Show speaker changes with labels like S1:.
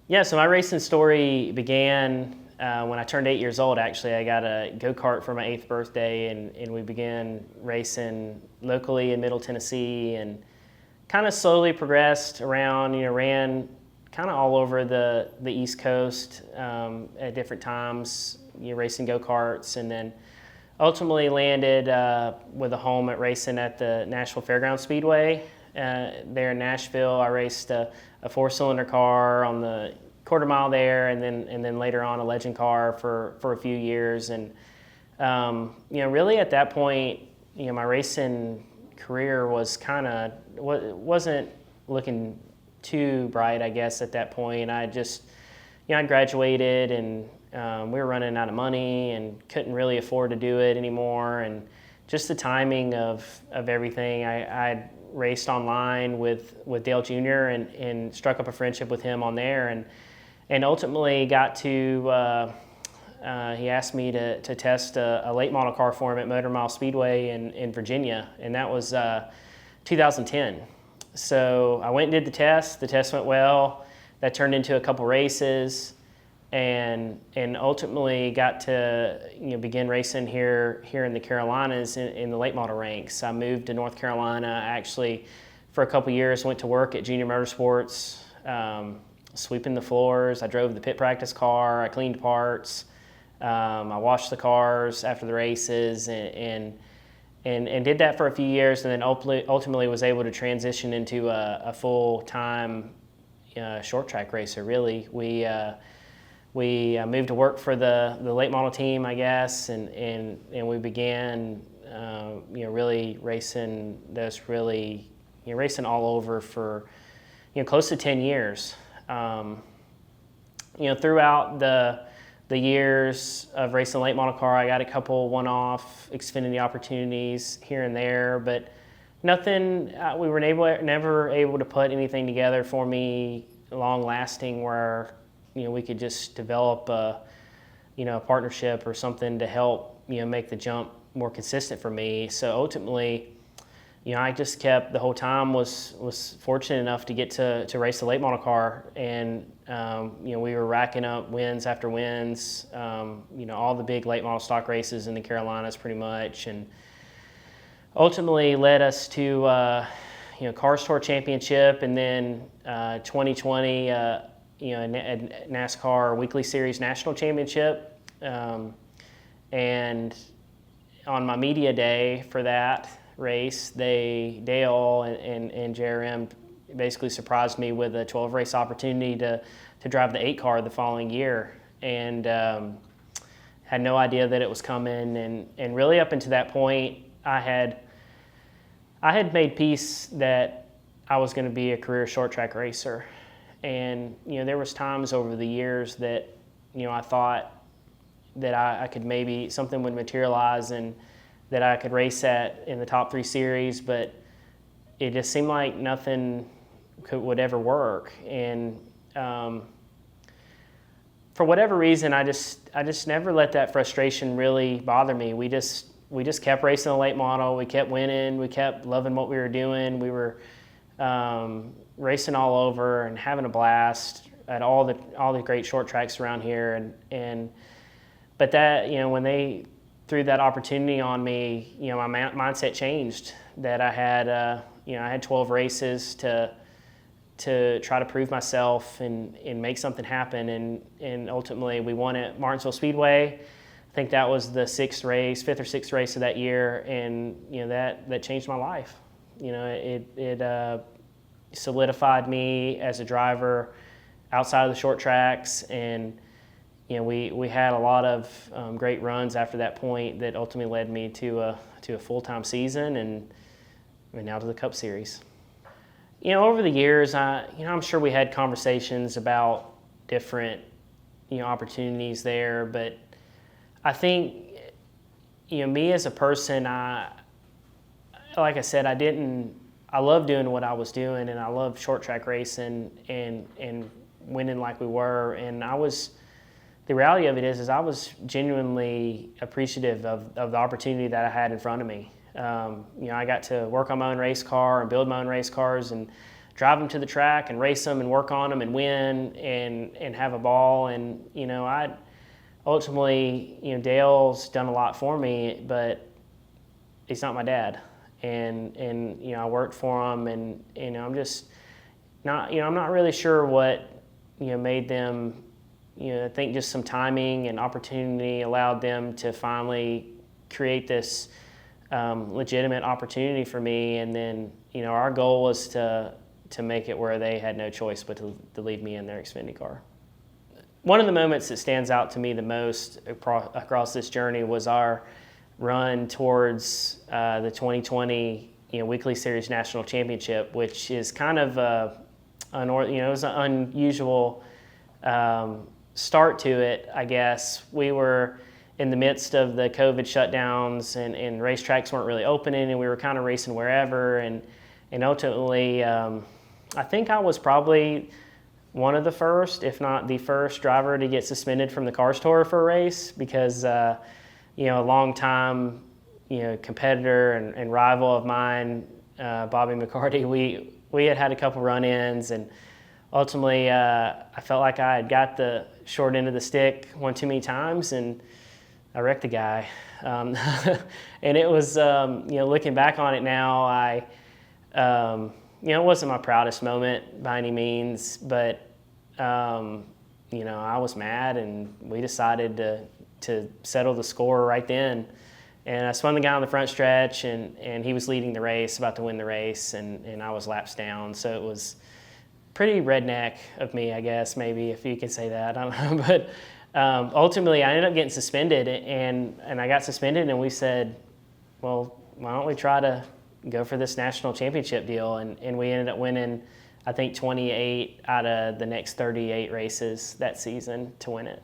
S1: Yeah, so my racing story began when I turned 8 years old, actually. I got a go-kart for my 8th birthday, and we began racing locally in Middle Tennessee, and kind of slowly progressed around, ran kind of all over the East Coast at different times, racing go-karts, and then ultimately landed with a home at racing at the Nashville Fairgrounds Speedway. There in Nashville, I raced a 4-cylinder car on the quarter mile there, and then later on a legend car for a few years. And really at that point, my racing career was wasn't looking too bright, I guess, at that point. I just, I'd graduated, and we were running out of money and couldn't really afford to do it anymore. And just the timing of everything, I'd raced online with Dale Jr. and struck up a friendship with him on there, and ultimately got to, he asked me to test a late model car for him at Motor Mile Speedway in Virginia, and that was 2010. So I went and did the test. The test went well. That turned into a couple races, and ultimately got to begin racing here in the Carolinas in the late model ranks. I moved to North Carolina. I actually, for a couple years, went to work at Junior Motorsports, sweeping the floors. I drove the pit practice car. I cleaned parts. I washed the cars after the races, and did that for a few years, and then ultimately was able to transition into a full-time short track racer. Really, we moved to work for the late model team, I guess, and we began really racing racing all over for close to 10 years. Throughout the years of racing late model car, I got a couple one-off Xfinity opportunities here and there, but nothing. We were never able to put anything together for me long-lasting where we could just develop a partnership or something to help make the jump more consistent for me. So ultimately, I just kept the whole time was fortunate enough to get to race the late model car, and we were racking up wins after wins. All the big late model stock races in the Carolinas, pretty much, and ultimately led us to Cars Tour Championship, and then 2020 a NASCAR Weekly Series National Championship, and on my media day for that race, Dale and JRM basically surprised me with a 12-race opportunity to drive the 8 car the following year, and had no idea that it was coming. And really up until that point, I had made peace that I was going to be a career short track racer. And there was times over the years that I thought that I could maybe something would materialize and that I could race in the top 3 series, but it just seemed like nothing would ever work. And for whatever reason, I just never let that frustration really bother me. We just kept racing the late model. We kept winning. We kept loving what we were doing. We were racing all over and having a blast at all the great short tracks around here. But that when they threw that opportunity on me, my mindset changed. That I had 12 races to try to prove myself and make something happen, and ultimately we won at Martinsville Speedway. I think that was the 5th or 6th race of that year, and that changed my life. It solidified me as a driver outside of the short tracks, and we had a lot of great runs after that point that ultimately led me to a full-time season and now to the Cup Series. Over the years, I'm sure we had conversations about different opportunities there, but I think me as a person, like I said, I love doing what I was doing, and I love short track racing and winning like we were, and the reality of it is I was genuinely appreciative of the opportunity that I had in front of me. I got to work on my own race car and build my own race cars and drive them to the track and race them and work on them and win and have a ball. And, I ultimately, Dale's done a lot for me, but he's not my dad. And I worked for him, and, I'm just not, I'm not really sure what, made them, I think just some timing and opportunity allowed them to finally create this legitimate opportunity for me. And then, our goal was to make it where they had no choice but to leave me in their Xfinity car. One of the moments that stands out to me the most across this journey was our run towards the 2020 Weekly Series National Championship, which is kind of it was an unusual start to it, I guess. We were in the midst of the COVID shutdowns, and racetracks weren't really opening, and we were kind of racing wherever. And ultimately, I think I was probably one of the first, if not the first, driver to get suspended from the Cars Tour for a race because, a long time, competitor and rival of mine, Bobby McCarty, we had a couple run-ins, and ultimately I felt like I had got the short end of the stick one too many times, and I wrecked the guy. And it was, looking back on it now, it wasn't my proudest moment by any means, but, I was mad, and we decided to settle the score right then. And I spun the guy on the front stretch, and he was leading the race, about to win the race, and I was laps down. So it was pretty redneck of me, I guess, maybe, if you could say that. I don't know. But ultimately, I ended up getting suspended, and I got suspended, and we said, well, why don't we try to go for this national championship deal? And we ended up winning, I think, 28 out of the next 38 races that season to win it.